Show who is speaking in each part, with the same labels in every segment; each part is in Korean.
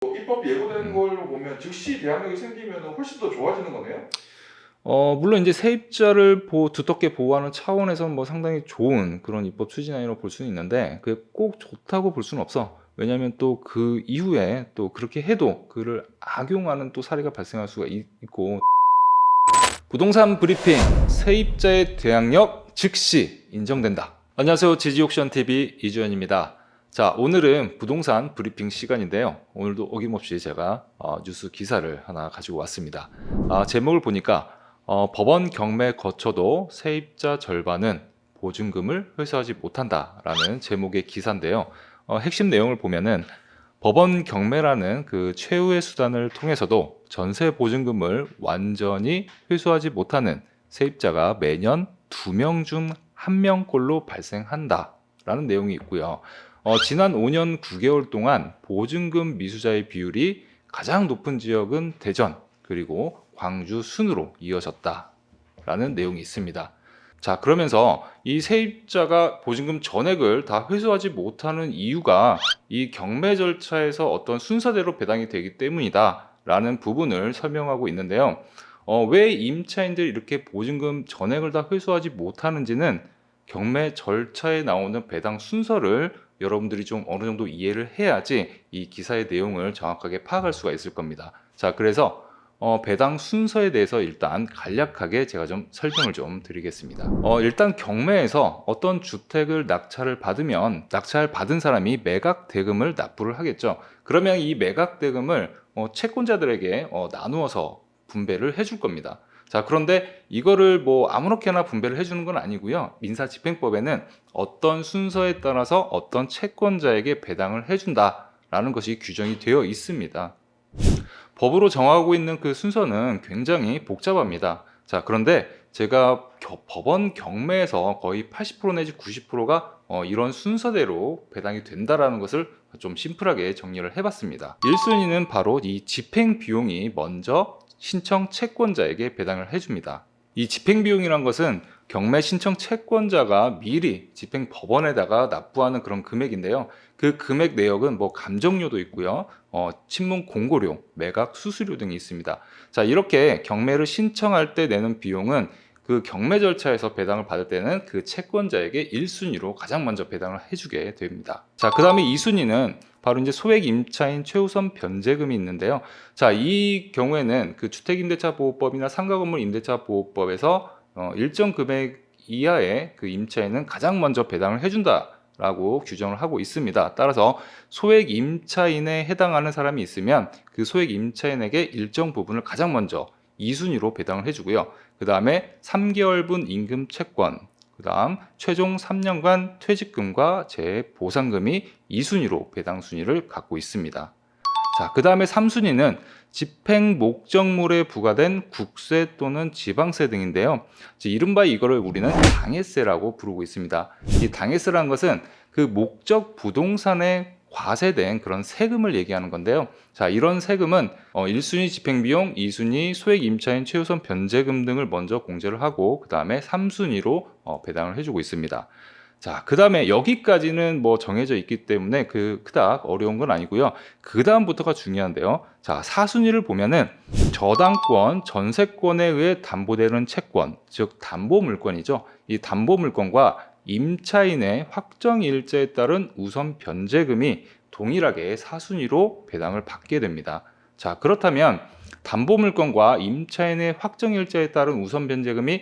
Speaker 1: 입법 예고된 걸로 보면 즉시 대항력이 생기면 훨씬 더 좋아지는 거네요?
Speaker 2: 물론 이제 세입자를 두텁게 보호하는 차원에서 뭐 상당히 좋은 그런 입법 추진안이라고 볼 수는 있는데 그게 꼭 좋다고 볼 수는 없어. 왜냐하면 또 그 이후에 또 그렇게 해도 그를 악용하는 또 사례가 발생할 수가 있고. 부동산 브리핑, 세입자의 대항력 즉시 인정된다. 안녕하세요, 지지옥션TV 이주연입니다. 자, 오늘은 부동산 브리핑 시간인데요. 오늘도 어김없이 제가 뉴스 기사를 하나 가지고 왔습니다. 제목을 보니까 법원 경매 거쳐도 세입자 절반은 보증금을 회수하지 못한다라는 제목의 기사인데요. 핵심 내용을 보면은 법원 경매라는 그 최후의 수단을 통해서도 전세 보증금을 완전히 회수하지 못하는 세입자가 매년 2명 중 1명꼴로 발생한다라는 내용이 있고요. 지난 5년 9개월 동안 보증금 미수자의 비율이 가장 높은 지역은 대전 그리고 광주 순으로 이어졌다라는 내용이 있습니다. 자, 그러면서 이 세입자가 보증금 전액을 다 회수하지 못하는 이유가 이 경매 절차에서 어떤 순서대로 배당이 되기 때문이다 라는 부분을 설명하고 있는데요. 왜 임차인들이 이렇게 보증금 전액을 다 회수하지 못하는지는 경매 절차에 나오는 배당 순서를 여러분들이 좀 어느 정도 이해를 해야지 이 기사의 내용을 정확하게 파악할 수가 있을 겁니다. 자, 그래서 배당 순서에 대해서 일단 간략하게 제가 좀 설명을 좀 드리겠습니다. 일단 경매에서 어떤 주택을 낙찰을 받으면 낙찰 받은 사람이 매각 대금을 납부를 하겠죠. 그러면 이 매각 대금을 채권자들에게 나누어서 분배를 해줄 겁니다. 자, 그런데 이거를 뭐 아무렇게나 분배를 해주는 건 아니고요. 민사집행법에는 어떤 순서에 따라서 어떤 채권자에게 배당을 해준다라는 것이 규정이 되어 있습니다. 법으로 정하고 있는 그 순서는 굉장히 복잡합니다. 자, 그런데 제가 법원 경매에서 거의 80% 내지 90%가 이런 순서대로 배당이 된다라는 것을 좀 심플하게 정리를 해봤습니다. 1순위는 바로 이 집행 비용이 먼저 신청 채권자에게 배당을 해줍니다. 이 집행 비용이란 것은 경매 신청 채권자가 미리 집행 법원에다가 납부하는 그런 금액인데요. 그 금액 내역은 뭐 감정료도 있고요. 친문 공고료, 매각 수수료 등이 있습니다. 자, 이렇게 경매를 신청할 때 내는 비용은 그 경매 절차에서 배당을 받을 때는 그 채권자에게 1순위로 가장 먼저 배당을 해주게 됩니다. 자, 그 다음에 2순위는 바로 이제 소액 임차인 최우선 변제금이 있는데요. 자, 이 경우에는 그 주택임대차보호법이나 상가건물 임대차보호법에서 일정 금액 이하의 그 임차인은 가장 먼저 배당을 해준다라고 규정을 하고 있습니다. 따라서 소액 임차인에 해당하는 사람이 있으면 그 소액 임차인에게 일정 부분을 가장 먼저 2순위로 배당을 해주고요. 그 다음에 3개월분 임금 채권, 그 다음 최종 3년간 퇴직금과 재보상금이 2순위로 배당 순위를 갖고 있습니다. 자, 그 다음에 3순위는 집행 목적물에 부과된 국세 또는 지방세 등인데요. 이른바 이거를 우리는 당해세라고 부르고 있습니다. 이 당해세라는 것은 그 목적 부동산에 과세된 그런 세금을 얘기하는 건데요. 자, 이런 세금은 1순위 집행비용, 2순위 소액 임차인 최우선 변제금 등을 먼저 공제를 하고 그 다음에 3순위로 배당을 해주고 있습니다. 자, 그 다음에 여기까지는 뭐 정해져 있기 때문에 그닥 어려운 건 아니고요. 그 다음부터가 중요한데요. 자, 4순위를 보면은 저당권, 전세권에 의해 담보되는 채권, 즉 담보물권이죠. 이 담보물권과 임차인의 확정일자에 따른 우선 변제금이 동일하게 4순위로 배당을 받게 됩니다. 자, 그렇다면 담보물권과 임차인의 확정일자에 따른 우선 변제금이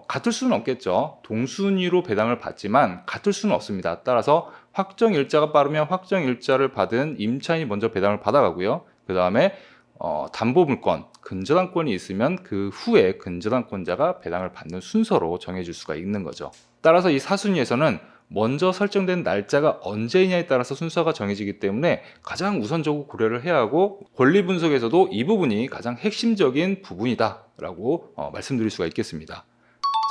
Speaker 2: 같을 수는 없겠죠. 동순위로 배당을 받지만 같을 수는 없습니다. 따라서 확정일자가 빠르면 확정일자를 받은 임차인이 먼저 배당을 받아가고요. 그 다음에 담보물권, 근저당권이 있으면 그 후에 근저당권자가 배당을 받는 순서로 정해질 수가 있는 거죠. 따라서 이 4순위에서는 먼저 설정된 날짜가 언제이냐에 따라서 순서가 정해지기 때문에 가장 우선적으로 고려를 해야 하고 권리 분석에서도 이 부분이 가장 핵심적인 부분이다 라고 말씀드릴 수가 있겠습니다.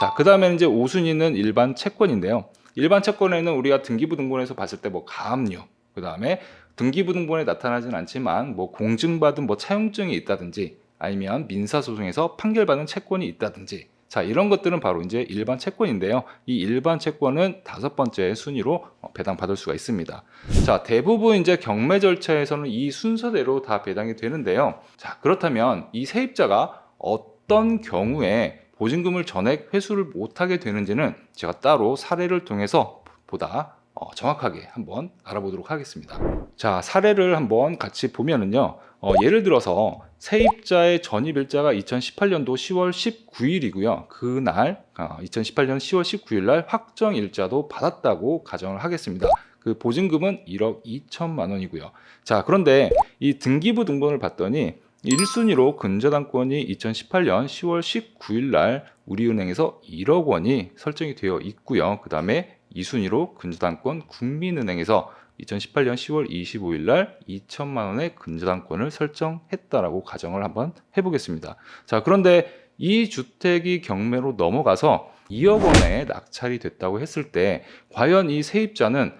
Speaker 2: 자, 그 다음에는 이제 5순위는 일반 채권인데요. 일반 채권에는 우리가 등기부등본에서 봤을 때 뭐 가압류, 그 다음에 등기부등본에 나타나진 않지만 뭐 공증받은 뭐 차용증이 있다든지 아니면 민사소송에서 판결받은 채권이 있다든지 자, 이런 것들은 바로 이제 일반 채권인데요. 이 일반 채권은 5번째 순위로 배당받을 수가 있습니다. 자, 대부분 이제 경매 절차에서는 이 순서대로 다 배당이 되는데요. 자, 그렇다면 이 세입자가 어떤 경우에 보증금을 전액 회수를 못하게 되는지는 제가 따로 사례를 통해서 보다 정확하게 한번 알아보도록 하겠습니다. 자, 사례를 한번 같이 보면은요. 예를 들어서 세입자의 전입일자가 2018년도 10월 19일이고요. 그날 2018년 10월 19일 날 확정일자도 받았다고 가정을 하겠습니다. 그 보증금은 1억 2천만 원이고요. 자, 그런데 이 등기부 등본을 봤더니 1순위로 근저당권이 2018년 10월 19일 날 우리은행에서 1억 원이 설정이 되어 있고요. 그 다음에 2순위로 근저당권 국민은행에서 2018년 10월 25일 날 2천만 원의 근저당권을 설정했다라고 가정을 한번 해보겠습니다. 자, 그런데 이 주택이 경매로 넘어가서 2억 원에 낙찰이 됐다고 했을 때 과연 이 세입자는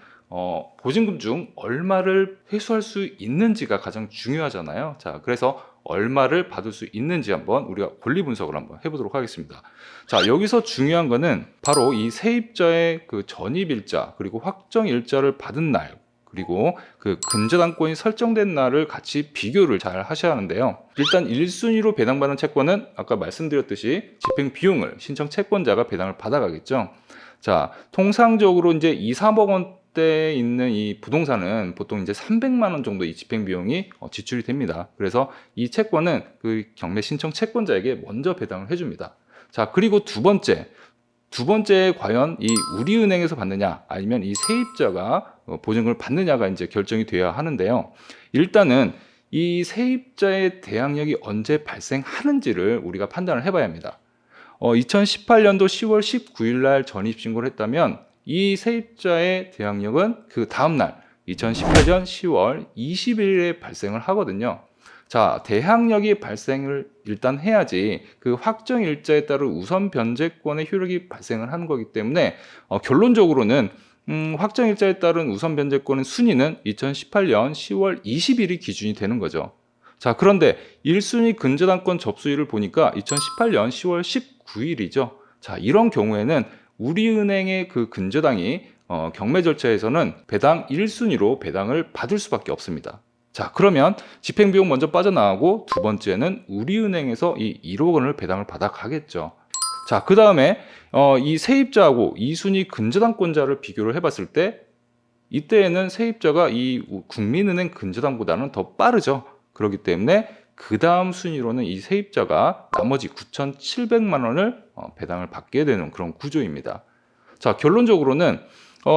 Speaker 2: 보증금 중 얼마를 회수할 수 있는지가 가장 중요하잖아요. 자, 그래서 얼마를 받을 수 있는지 한번 우리가 권리 분석을 한번 해보도록 하겠습니다. 자, 여기서 중요한 거는 바로 이 세입자의 그 전입일자 그리고 확정일자를 받은 날 그리고 그 근저당권이 설정된 날을 같이 비교를 잘 하셔야 하는데요. 일단 1순위로 배당받은 채권은 아까 말씀드렸듯이 집행 비용을 신청 채권자가 배당을 받아가겠죠. 자, 통상적으로 이제 2, 3억 원대 있는 이 부동산은 보통 이제 300만 원 정도 이 집행 비용이 지출이 됩니다. 그래서 이 채권은 그 경매 신청 채권자에게 먼저 배당을 해줍니다. 자, 그리고 두 번째 과연 이 우리은행에서 받느냐 아니면 이 세입자가 보증금을 받느냐가 이제 결정이 돼야 하는데요. 일단은 이 세입자의 대항력이 언제 발생하는지를 우리가 판단을 해봐야 합니다. 2018년도 10월 19일 날 전입신고를 했다면 이 세입자의 대항력은 그 다음날 2018년 10월 20일에 발생을 하거든요. 자, 대항력이 발생을 일단 해야지 그 확정 일자에 따른 우선 변제권의 효력이 발생을 하는 거기 때문에 결론적으로는 확정 일자에 따른 우선 변제권의 순위는 2018년 10월 20일이 기준이 되는 거죠. 자, 그런데 1순위 근저당권 접수일을 보니까 2018년 10월 19일이죠. 자, 이런 경우에는 우리은행의 그 근저당이 경매 절차에서는 배당 1순위로 배당을 받을 수밖에 없습니다. 자, 그러면 집행비용 먼저 빠져나가고 두 번째는 우리은행에서 이 1억 원을 배당을 받아 가겠죠. 자, 그 다음에 이 세입자하고 2순위 근저당권자를 비교를 해봤을 때 이때에는 세입자가 이 국민은행 근저당보다는 더 빠르죠. 그렇기 때문에 그 다음 순위로는 이 세입자가 나머지 9,700만 원을 배당을 받게 되는 그런 구조입니다. 자, 결론적으로는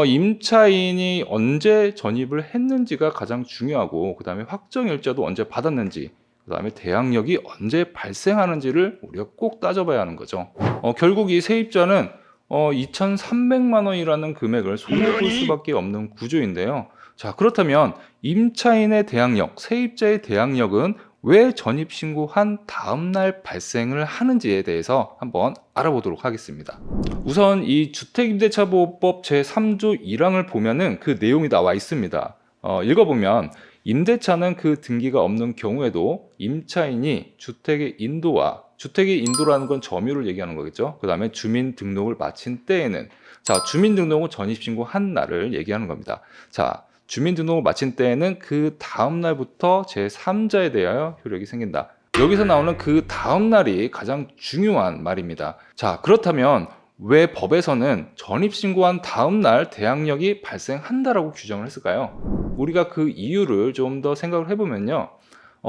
Speaker 2: 임차인이 언제 전입을 했는지가 가장 중요하고 그 다음에 확정일자도 언제 받았는지 그 다음에 대항력이 언제 발생하는지를 우리가 꼭 따져봐야 하는 거죠. 결국 이 세입자는 2,300만 원이라는 금액을 손해 볼 수밖에 없는 구조인데요. 자, 그렇다면 임차인의 대항력, 세입자의 대항력은 왜 전입신고한 다음날 발생을 하는지에 대해서 한번 알아보도록 하겠습니다. 우선 이 주택임대차보호법 제3조 1항을 보면은 그 내용이 나와 있습니다. 읽어보면 임대차는 그 등기가 없는 경우에도 임차인이 주택의 인도라는 건 점유를 얘기하는 거겠죠. 그 다음에 주민등록을 마친 때에는 자, 주민등록은 전입신고한 날을 얘기하는 겁니다. 자, 주민등록을 마친 때에는 그 다음 날부터 제3자에 대하여 효력이 생긴다. 여기서 나오는 그 다음 날이 가장 중요한 말입니다. 자, 그렇다면 왜 법에서는 전입신고한 다음 날 대항력이 발생한다라고 규정을 했을까요? 우리가 그 이유를 좀 더 생각을 해보면요.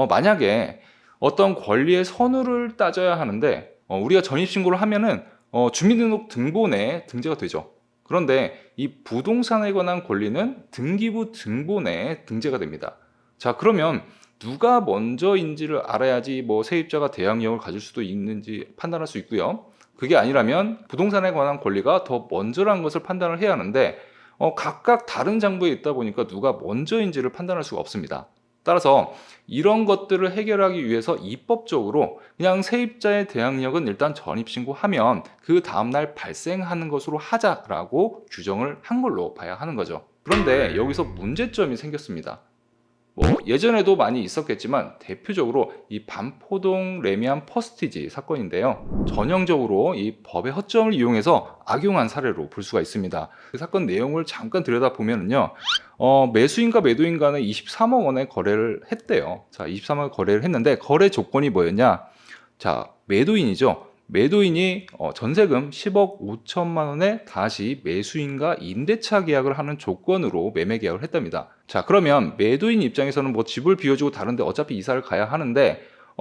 Speaker 2: 만약에 어떤 권리의 선우를 따져야 하는데 우리가 전입신고를 하면은 주민등록 등본에 등재가 되죠. 그런데 이 부동산에 관한 권리는 등기부 등본에 등재가 됩니다. 자, 그러면 누가 먼저인지를 알아야지 뭐 세입자가 대항력을 가질 수도 있는지 판단할 수 있고요. 그게 아니라면 부동산에 관한 권리가 더 먼저라는 것을 판단을 해야 하는데 각각 다른 장부에 있다 보니까 누가 먼저인지를 판단할 수가 없습니다. 따라서 이런 것들을 해결하기 위해서 입법적으로 그냥 세입자의 대항력은 일단 전입신고하면 그 다음날 발생하는 것으로 하자라고 규정을 한 걸로 봐야 하는 거죠. 그런데 여기서 문제점이 생겼습니다. 뭐 예전에도 많이 있었겠지만 대표적으로 이 반포동 레미안 퍼스티지 사건인데요. 전형적으로 이 법의 허점을 이용해서 악용한 사례로 볼 수가 있습니다. 그 사건 내용을 잠깐 들여다보면요. 매수인과 매도인 간에 23억 원의 거래를 했대요. 자, 23억 거래를 했는데 거래 조건이 뭐였냐? 자, 매도인이죠. 매도인이 전세금 10억 5천만 원에 다시 매수인과 임대차 계약을 하는 조건으로 매매 계약을 했답니다. 자, 그러면 매도인 입장에서는 뭐 집을 비워주고 다른데 어차피 이사를 가야 하는데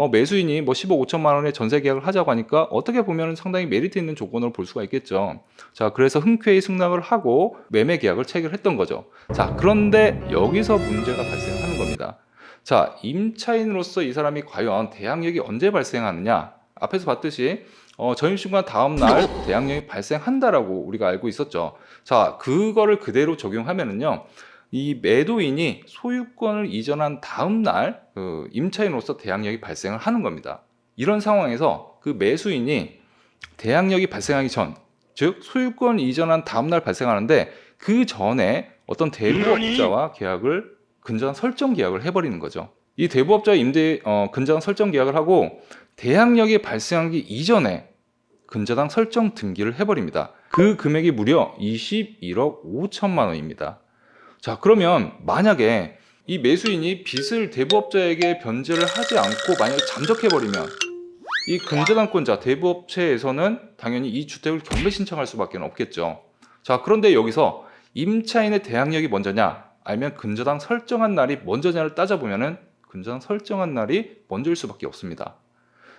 Speaker 2: 매수인이 뭐 10억 5천만 원에 전세 계약을 하자고 하니까 어떻게 보면 상당히 메리트 있는 조건으로 볼 수가 있겠죠. 자, 그래서 흔쾌히 승낙을 하고 매매 계약을 체결했던 거죠. 자, 그런데 여기서 문제가 발생하는 겁니다. 자, 임차인으로서 이 사람이 과연 대항력이 언제 발생하느냐? 앞에서 봤듯이 전입신고한 다음 날 대항력이 발생한다라고 우리가 알고 있었죠. 자, 그거를 그대로 적용하면은요, 이 매도인이 소유권을 이전한 다음 날 임차인으로서 대항력이 발생을 하는 겁니다. 이런 상황에서 그 매수인이 대항력이 발생하기 전, 즉 소유권 이전한 다음 날 발생하는데 그 전에 어떤 대부업자와 계약을 근저당 설정 계약을 해버리는 거죠. 이 대부업자 근저당 설정 계약을 하고 대항력이 발생하기 이전에 근저당 설정 등기를 해버립니다. 그 금액이 무려 21억 5천만 원입니다. 자, 그러면 만약에 이 매수인이 빚을 대부업자에게 변제를 하지 않고 만약에 잠적해버리면 이 근저당권자 대부업체에서는 당연히 이 주택을 경매 신청할 수밖에 없겠죠. 자, 그런데 여기서 임차인의 대항력이 먼저냐 아니면 근저당 설정한 날이 먼저냐를 따져보면은 근저당 설정한 날이 먼저일 수밖에 없습니다.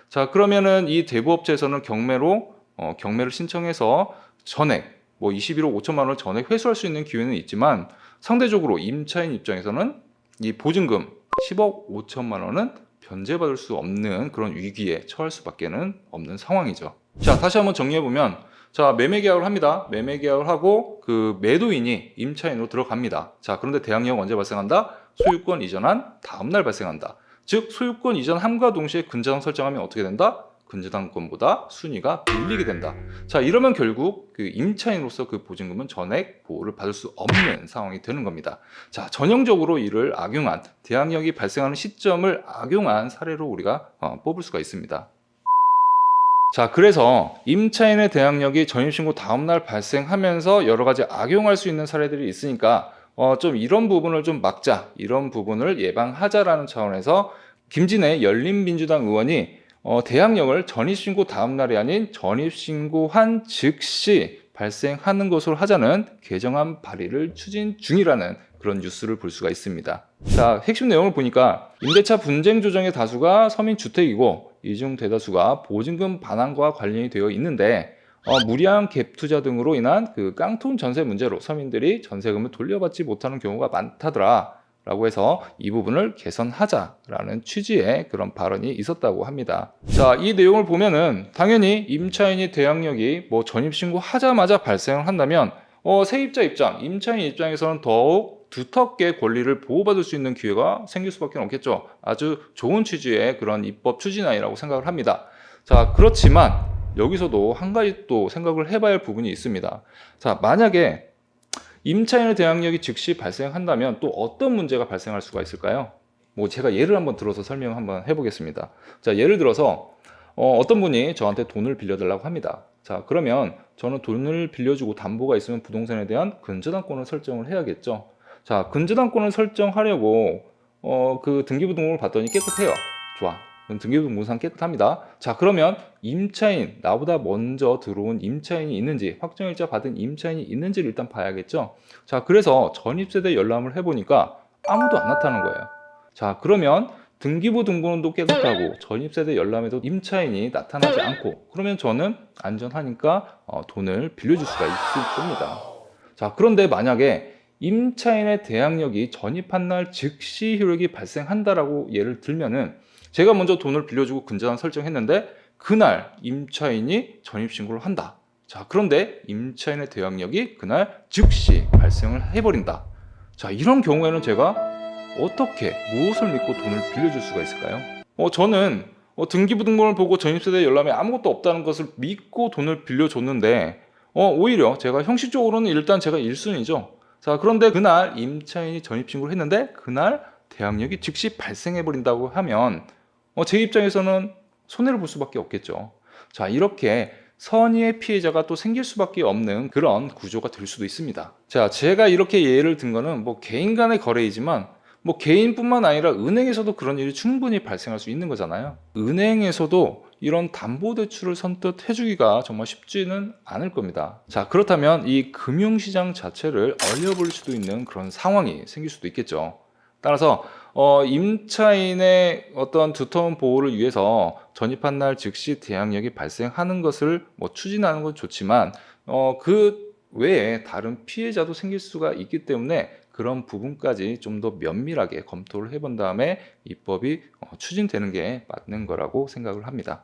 Speaker 2: 자, 그러면은 이 대부업체에서는 경매를 신청해서 전액 뭐 21억 5천만 원을 전액 회수할 수 있는 기회는 있지만 상대적으로 임차인 입장에서는 이 보증금 10억 5천만 원은 변제받을 수 없는 그런 위기에 처할 수밖에 없는 상황이죠. 자, 다시 한번 정리해보면, 자, 매매 계약을 합니다. 매매 계약을 하고 그 매도인이 임차인으로 들어갑니다. 자, 그런데 대항력은 언제 발생한다? 소유권 이전한 다음날 발생한다. 즉 소유권 이전함과 동시에 근저당 설정하면 어떻게 된다? 근저당권보다 순위가 밀리게 된다. 자, 이러면 결국 그 임차인으로서 그 보증금은 전액 보호를 받을 수 없는 상황이 되는 겁니다. 자, 전형적으로 이를 악용한 대항력이 발생하는 시점을 악용한 사례로 우리가 뽑을 수가 있습니다. 자, 그래서 임차인의 대항력이 전입신고 다음날 발생하면서 여러 가지 악용할 수 있는 사례들이 있으니까 좀 이런 부분을 좀 막자, 이런 부분을 예방하자라는 차원에서 김진애 열린민주당 의원이 대항력을 전입신고 다음날이 아닌 전입신고한 즉시 발생하는 것으로 하자는 개정안 발의를 추진 중이라는 그런 뉴스를 볼 수가 있습니다. 자, 핵심 내용을 보니까 임대차 분쟁 조정의 다수가 서민주택이고 이중 대다수가 보증금 반환과 관련이 되어 있는데 무리한 갭 투자 등으로 인한 그 깡통 전세 문제로 서민들이 전세금을 돌려받지 못하는 경우가 많다더라 라고 해서 이 부분을 개선하자라는 취지의 그런 발언이 있었다고 합니다. 자, 이 내용을 보면은 당연히 임차인이 대항력이 뭐 전입신고 하자마자 발생을 한다면 세입자 입장, 임차인 입장에서는 더욱 두텁게 권리를 보호받을 수 있는 기회가 생길 수밖에 없겠죠. 아주 좋은 취지의 그런 입법 추진안이라고 생각을 합니다. 자, 그렇지만 여기서도 한 가지 또 생각을 해봐야 할 부분이 있습니다. 자, 만약에 임차인의 대항력이 즉시 발생한다면 또 어떤 문제가 발생할 수가 있을까요? 뭐 제가 예를 한번 들어서 설명 한번 해보겠습니다. 자, 예를 들어서 어떤 분이 저한테 돈을 빌려달라고 합니다. 자, 그러면 저는 돈을 빌려주고 담보가 있으면 부동산에 대한 근저당권을 설정을 해야겠죠. 자, 근저당권을 설정하려고 그 등기부등본을 봤더니 깨끗해요. 좋아. 등기부등본상 깨끗합니다. 자, 그러면 임차인, 나보다 먼저 들어온 임차인이 있는지, 확정일자 받은 임차인이 있는지를 일단 봐야겠죠. 자, 그래서 전입세대 열람을 해보니까 아무도 안 나타나는 거예요. 자, 그러면 등기부등본도 깨끗하고 전입세대 열람에도 임차인이 나타나지 않고, 그러면 저는 안전하니까 돈을 빌려줄 수가 있을 겁니다. 자, 그런데 만약에 임차인의 대항력이 전입한 날 즉시 효력이 발생한다라고 예를 들면은 제가 먼저 돈을 빌려주고 근저당 설정했는데 그날 임차인이 전입신고를 한다. 자, 그런데 임차인의 대항력이 그날 즉시 발생을 해버린다. 자, 이런 경우에는 제가 어떻게 무엇을 믿고 돈을 빌려줄 수가 있을까요? 저는 등기부등본을 보고 전입세대 열람에 아무것도 없다는 것을 믿고 돈을 빌려줬는데 오히려 제가 형식적으로는 일단 제가 1순위죠. 자, 그런데 그날 임차인이 전입신고를 했는데 그날 대항력이 즉시 발생해 버린다고 하면 제 입장에서는 손해를 볼 수밖에 없겠죠. 자, 이렇게 선의의 피해자가 또 생길 수밖에 없는 그런 구조가 될 수도 있습니다. 자, 제가 이렇게 예를 든 거는 뭐 개인 간의 거래이지만 뭐 개인뿐만 아니라 은행에서도 그런 일이 충분히 발생할 수 있는 거잖아요. 은행에서도 이런 담보대출을 선뜻 해주기가 정말 쉽지는 않을 겁니다. 자, 그렇다면 이 금융시장 자체를 얼려버릴 수도 있는 그런 상황이 생길 수도 있겠죠. 따라서 임차인의 어떤 두터운 보호를 위해서 전입한 날 즉시 대항력이 발생하는 것을 뭐 추진하는 건 좋지만 그 외에 다른 피해자도 생길 수가 있기 때문에 그런 부분까지 좀 더 면밀하게 검토를 해본 다음에 입법이 추진되는 게 맞는 거라고 생각을 합니다.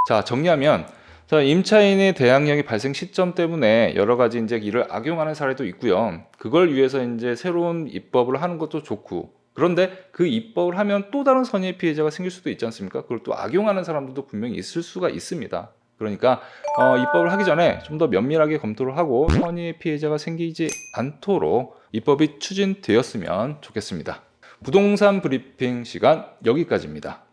Speaker 2: 자, 정리하면 자, 임차인의 대항력이 발생 시점 때문에 여러 가지 이제 이를 악용하는 사례도 있고요. 그걸 위해서 이제 새로운 입법을 하는 것도 좋고, 그런데 그 입법을 하면 또 다른 선의의 피해자가 생길 수도 있지 않습니까? 그걸 또 악용하는 사람들도 분명히 있을 수가 있습니다. 그러니까 입법을 하기 전에 좀 더 면밀하게 검토를 하고 선의의 피해자가 생기지 않도록 입법이 추진되었으면 좋겠습니다. 부동산 브리핑 시간 여기까지입니다.